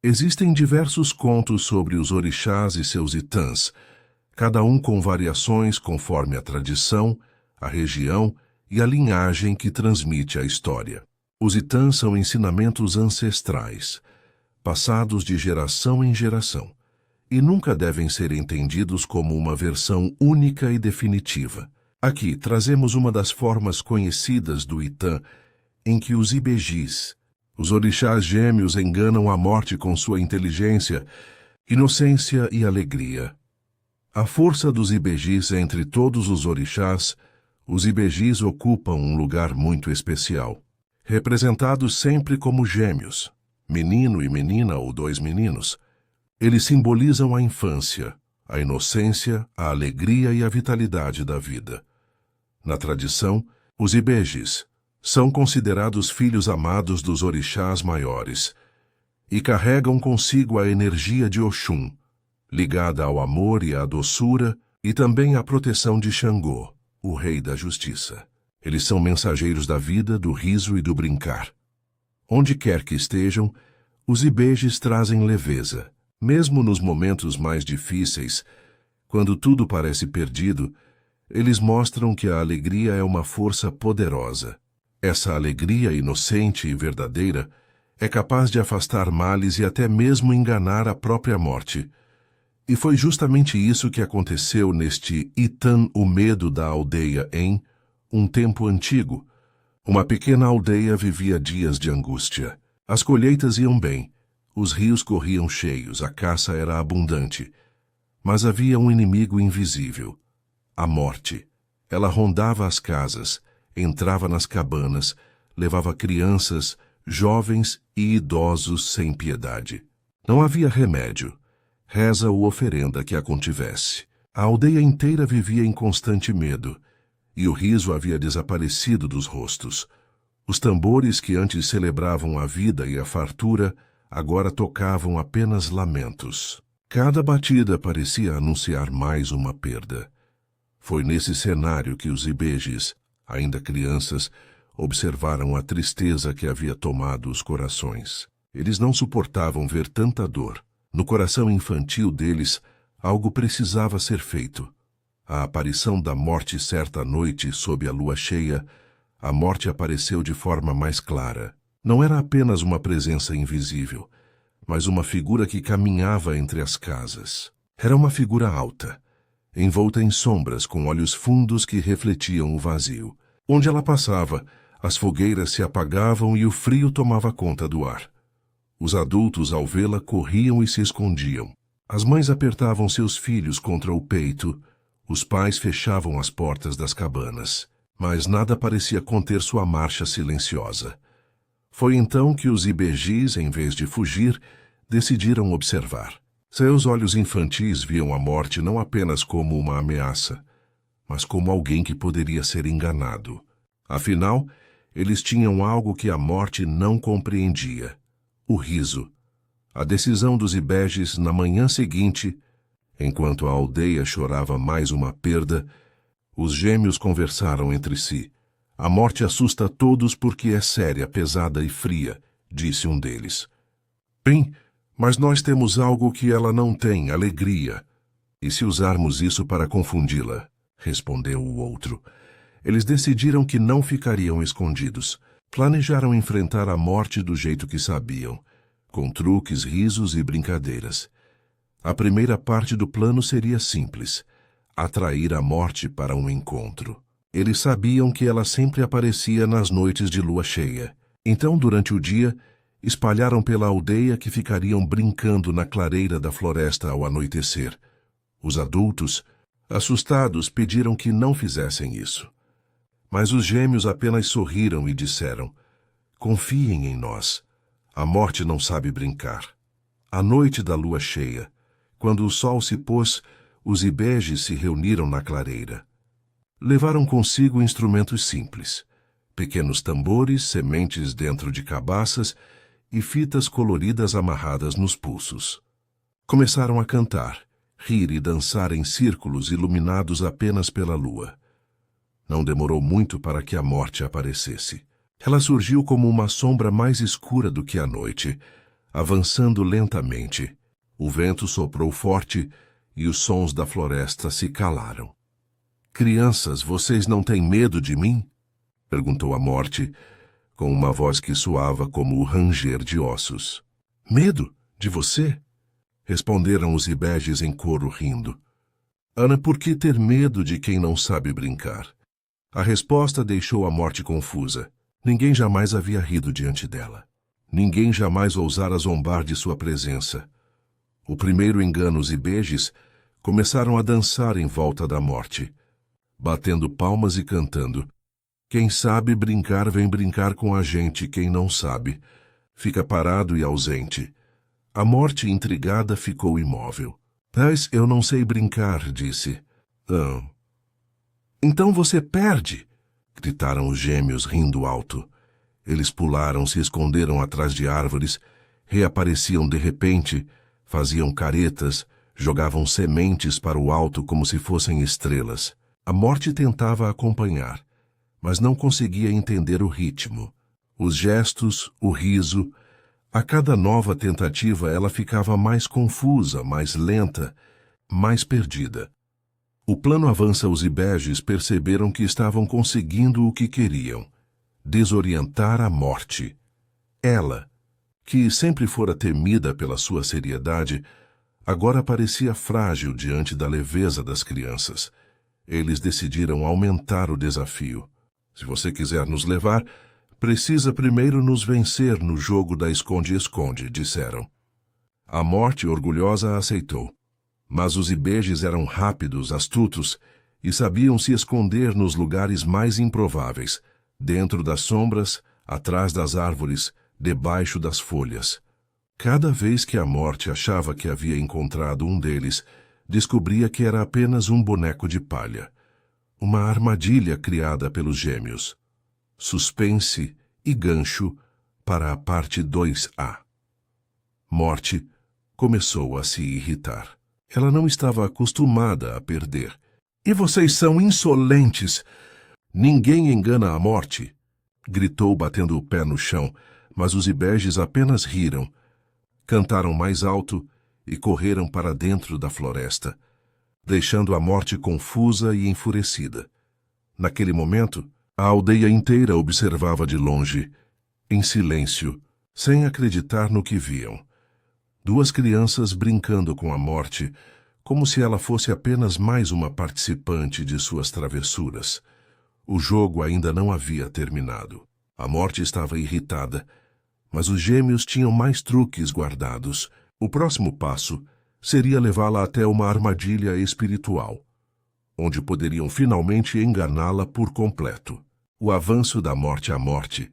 Existem diversos contos sobre os orixás e seus itãs, cada um com variações conforme a tradição, a região e a linhagem que transmite a história. Os itãs são ensinamentos ancestrais, passados de geração em geração, e nunca devem ser entendidos como uma versão única e definitiva. Aqui trazemos uma das formas conhecidas do Itã, em que os Ibejis, os orixás gêmeos, enganam a morte com sua inteligência, inocência e alegria. A força dos Ibejis entre todos os orixás, os Ibejis ocupam um lugar muito especial. Representados sempre como gêmeos, menino e menina ou dois meninos, eles simbolizam a infância, a inocência, a alegria e a vitalidade da vida. Na tradição, os Ibejis são considerados filhos amados dos orixás maiores e carregam consigo a energia de Oxum, ligada ao amor e à doçura, e também à proteção de Xangô, o rei da justiça. Eles são mensageiros da vida, do riso e do brincar. Onde quer que estejam, os Ibejis trazem leveza. Mesmo nos momentos mais difíceis, quando tudo parece perdido, eles mostram que a alegria é uma força poderosa. Essa alegria inocente e verdadeira é capaz de afastar males e até mesmo enganar a própria morte. E foi justamente isso que aconteceu neste Itã, o medo da aldeia, em um tempo antigo. Uma pequena aldeia vivia dias de angústia. As colheitas iam bem, os rios corriam cheios, a caça era abundante. Mas havia um inimigo invisível, a morte. Ela rondava as casas, entrava nas cabanas, levava crianças, jovens e idosos sem piedade. Não havia remédio, reza ou oferenda que a contivesse. A aldeia inteira vivia em constante medo, e o riso havia desaparecido dos rostos. Os tambores que antes celebravam a vida e a fartura agora tocavam apenas lamentos. Cada batida parecia anunciar mais uma perda. Foi nesse cenário que os Ibejis, ainda crianças, observaram a tristeza que havia tomado os corações. Eles não suportavam ver tanta dor. No coração infantil deles, algo precisava ser feito. A aparição da morte certa noite sob a lua cheia, a morte apareceu de forma mais clara. Não era apenas uma presença invisível, mas uma figura que caminhava entre as casas. Era uma figura alta, envolta em sombras com olhos fundos que refletiam o vazio. Onde ela passava, as fogueiras se apagavam e o frio tomava conta do ar. Os adultos, ao vê-la, corriam e se escondiam. As mães apertavam seus filhos contra o peito, os pais fechavam as portas das cabanas, mas nada parecia conter sua marcha silenciosa. Foi então que os Ibejis, em vez de fugir, decidiram observar. Seus olhos infantis viam a morte não apenas como uma ameaça, mas como alguém que poderia ser enganado. Afinal, eles tinham algo que a morte não compreendia: o riso. A decisão dos Ibejis na manhã seguinte, enquanto a aldeia chorava mais uma perda, os gêmeos conversaram entre si. A morte assusta todos porque é séria, pesada e fria, disse um deles. Bem, mas nós temos algo que ela não tem, alegria. E se usarmos isso para confundi-la? Respondeu o outro. Eles decidiram que não ficariam escondidos. Planejaram enfrentar a morte do jeito que sabiam, com truques, risos e brincadeiras. A primeira parte do plano seria simples: atrair a morte para um encontro. Eles sabiam que ela sempre aparecia nas noites de lua cheia. Então, durante o dia, espalharam pela aldeia que ficariam brincando na clareira da floresta ao anoitecer. Os adultos, assustados, pediram que não fizessem isso. Mas os gêmeos apenas sorriram e disseram: confiem em nós. A morte não sabe brincar. À noite da lua cheia, quando o sol se pôs, os Ibejis se reuniram na clareira. Levaram consigo instrumentos simples: pequenos tambores, sementes dentro de cabaças e fitas coloridas amarradas nos pulsos. Começaram a cantar, rir e dançar em círculos iluminados apenas pela lua. Não demorou muito para que a morte aparecesse. Ela surgiu como uma sombra mais escura do que a noite, avançando lentamente. O vento soprou forte e os sons da floresta se calaram. Crianças, vocês não têm medo de mim? Perguntou a morte, com uma voz que soava como o ranger de ossos. Medo? De você? Responderam os ibejes em coro rindo. Ana, por que ter medo de quem não sabe brincar? A resposta deixou a morte confusa. Ninguém jamais havia rido diante dela. Ninguém jamais ousara zombar de sua presença. O primeiro engano, os ibejes começaram a dançar em volta da morte, batendo palmas e cantando. Quem sabe brincar vem brincar com a gente, quem não sabe fica parado e ausente. A morte, intrigada, ficou imóvel. Mas eu não sei brincar, disse. Não. Então você perde! Gritaram os gêmeos, rindo alto. Eles pularam, se esconderam atrás de árvores, reapareciam de repente, faziam caretas, jogavam sementes para o alto como se fossem estrelas. A morte tentava acompanhar, mas não conseguia entender o ritmo. Os gestos, o riso. A cada nova tentativa ela ficava mais confusa, mais lenta, mais perdida. O plano avança, os ibejes perceberam que estavam conseguindo o que queriam: desorientar a morte. Ela, que sempre fora temida pela sua seriedade, agora parecia frágil diante da leveza das crianças. Eles decidiram aumentar o desafio. Se você quiser nos levar, precisa primeiro nos vencer no jogo da esconde-esconde, disseram. A morte orgulhosa aceitou. Mas os ibejes eram rápidos, astutos, e sabiam se esconder nos lugares mais improváveis, dentro das sombras, atrás das árvores, debaixo das folhas. Cada vez que a morte achava que havia encontrado um deles, descobria que era apenas um boneco de palha. Uma armadilha criada pelos gêmeos. Suspense e gancho para a parte 2A. Morte começou a se irritar. Ela não estava acostumada a perder. E vocês são insolentes! Ninguém engana a morte! Gritou, batendo o pé no chão, mas os ibejes apenas riram. Cantaram mais alto e correram para dentro da floresta, deixando a morte confusa e enfurecida. Naquele momento, a aldeia inteira observava de longe, em silêncio, sem acreditar no que viam. Duas crianças brincando com a morte, como se ela fosse apenas mais uma participante de suas travessuras. O jogo ainda não havia terminado. A morte estava irritada, mas os gêmeos tinham mais truques guardados. O próximo passo seria levá-la até uma armadilha espiritual, onde poderiam finalmente enganá-la por completo. O avanço da morte à morte,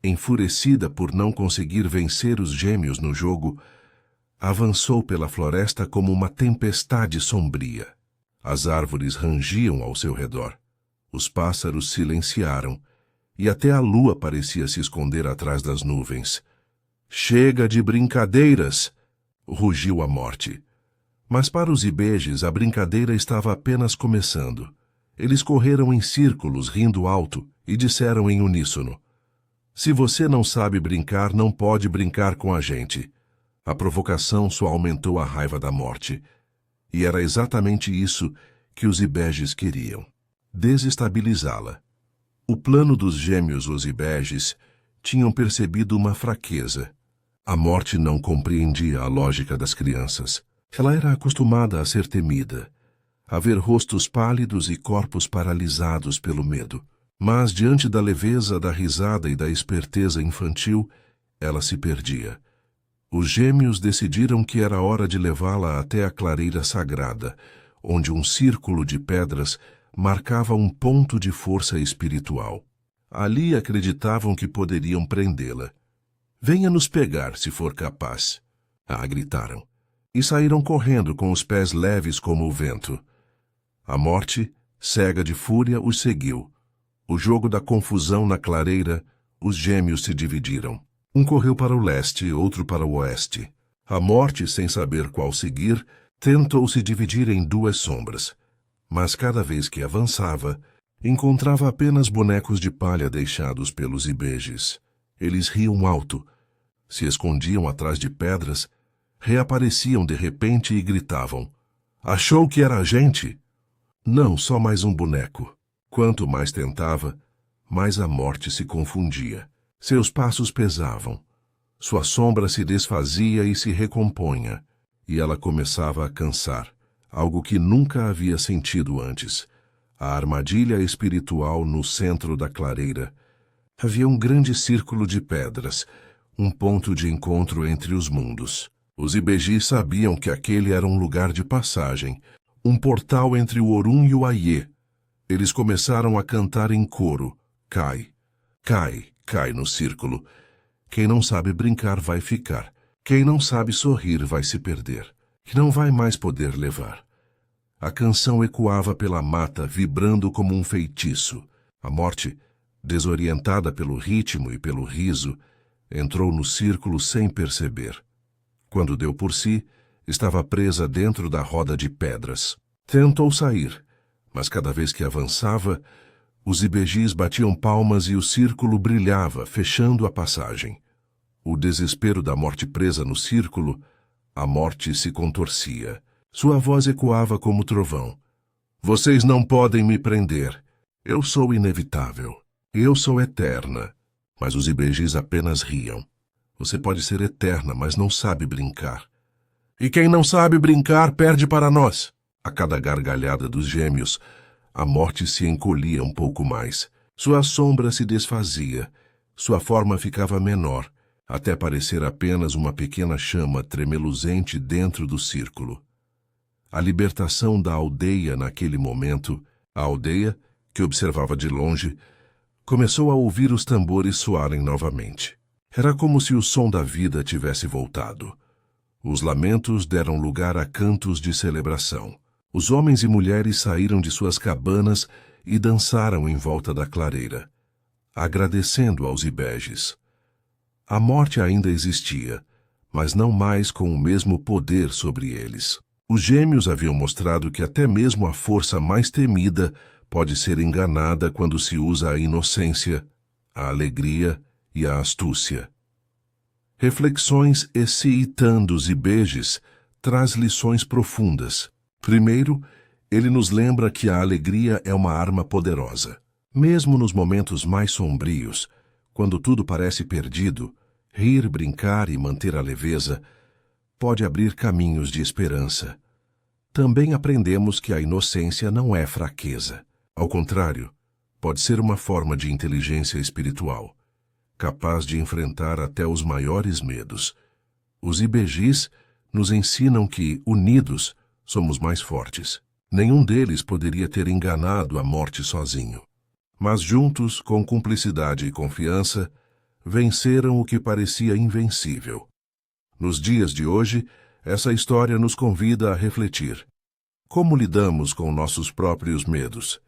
enfurecida por não conseguir vencer os gêmeos no jogo, avançou pela floresta como uma tempestade sombria. As árvores rangiam ao seu redor. Os pássaros silenciaram, e até a lua parecia se esconder atrás das nuvens. Chega de brincadeiras! Rugiu a morte. Mas para os ibejes a brincadeira estava apenas começando. Eles correram em círculos, rindo alto, e disseram em uníssono: Se você não sabe brincar, não pode brincar com a gente. A provocação só aumentou a raiva da morte. E era exatamente isso que os ibejes queriam: desestabilizá-la. O plano dos gêmeos, os ibejes, tinham percebido uma fraqueza. A morte não compreendia a lógica das crianças. Ela era acostumada a ser temida, a ver rostos pálidos e corpos paralisados pelo medo. Mas, diante da leveza, da risada e da esperteza infantil, ela se perdia. Os gêmeos decidiram que era hora de levá-la até a clareira sagrada, onde um círculo de pedras marcava um ponto de força espiritual. Ali acreditavam que poderiam prendê-la. Venha nos pegar, se for capaz. Gritaram. E saíram correndo com os pés leves como o vento. A morte, cega de fúria, os seguiu. O jogo da confusão na clareira, os gêmeos se dividiram. Um correu para o leste, outro para o oeste. A morte, sem saber qual seguir, tentou se dividir em duas sombras. Mas cada vez que avançava, encontrava apenas bonecos de palha deixados pelos ibejes. Eles riam alto, Se escondiam atrás de pedras, reapareciam de repente e gritavam: "Achou que era a gente?" Não, só mais um boneco. Quanto mais tentava, mais a morte se confundia. Seus passos pesavam. Sua sombra se desfazia e se recompunha, e ela começava a cansar, algo que nunca havia sentido antes. A armadilha espiritual no centro da clareira. Havia um grande círculo de pedras, um ponto de encontro entre os mundos. Os Ibejis sabiam que aquele era um lugar de passagem, um portal entre o Orun e o Aie. Eles começaram a cantar em coro: "Cai, cai, cai no círculo. Quem não sabe brincar vai ficar. Quem não sabe sorrir vai se perder. Que não vai mais poder levar." A canção ecoava pela mata, vibrando como um feitiço. A morte, desorientada pelo ritmo e pelo riso, entrou no círculo sem perceber. Quando deu por si, estava presa dentro da roda de pedras. Tentou sair, mas cada vez que avançava, os Ibejis batiam palmas e o círculo brilhava, fechando a passagem. O desespero da morte presa no círculo, a morte se contorcia. Sua voz ecoava como trovão. "Vocês não podem me prender. Eu sou inevitável. Eu sou eterna." Mas os Ibejis apenas riam. "Você pode ser eterna, mas não sabe brincar. E quem não sabe brincar perde para nós." A cada gargalhada dos gêmeos, a morte se encolhia um pouco mais. Sua sombra se desfazia. Sua forma ficava menor, até parecer apenas uma pequena chama tremeluzente dentro do círculo. A libertação da aldeia naquele momento, a aldeia, que observava de longe, começou a ouvir os tambores soarem novamente. Era como se o som da vida tivesse voltado. Os lamentos deram lugar a cantos de celebração. Os homens e mulheres saíram de suas cabanas e dançaram em volta da clareira, agradecendo aos Ibejis. A morte ainda existia, mas não mais com o mesmo poder sobre eles. Os gêmeos haviam mostrado que até mesmo a força mais temida pode ser enganada quando se usa a inocência, a alegria e a astúcia. Reflexões Essiitan dos Ibejis traz lições profundas. Primeiro, ele nos lembra que a alegria é uma arma poderosa. Mesmo nos momentos mais sombrios, quando tudo parece perdido, rir, brincar e manter a leveza pode abrir caminhos de esperança. Também aprendemos que a inocência não é fraqueza. Ao contrário, pode ser uma forma de inteligência espiritual, capaz de enfrentar até os maiores medos. Os Ibejis nos ensinam que, unidos, somos mais fortes. Nenhum deles poderia ter enganado a morte sozinho. Mas juntos, com cumplicidade e confiança, venceram o que parecia invencível. Nos dias de hoje, essa história nos convida a refletir. Como lidamos com nossos próprios medos?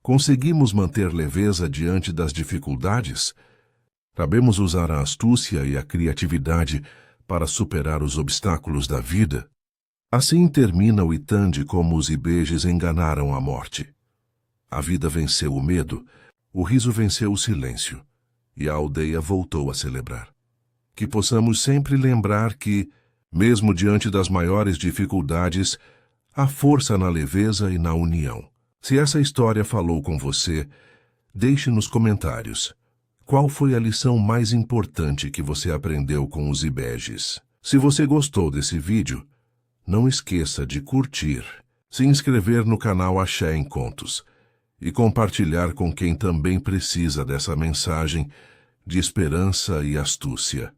Conseguimos manter leveza diante das dificuldades? Sabemos usar a astúcia e a criatividade para superar os obstáculos da vida? Assim termina o Itan de como os Ibejis enganaram a morte. A vida venceu o medo, o riso venceu o silêncio, e a aldeia voltou a celebrar. Que possamos sempre lembrar que, mesmo diante das maiores dificuldades, há força na leveza e na união. Se essa história falou com você, deixe nos comentários. Qual foi a lição mais importante que você aprendeu com os Ibejis? Se você gostou desse vídeo, não esqueça de curtir, se inscrever no canal Axé em Contos e compartilhar com quem também precisa dessa mensagem de esperança e astúcia.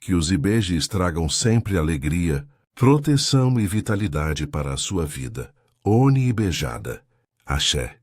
Que os Ibejis tragam sempre alegria, proteção e vitalidade para a sua vida. Oni Ibejada. Axé.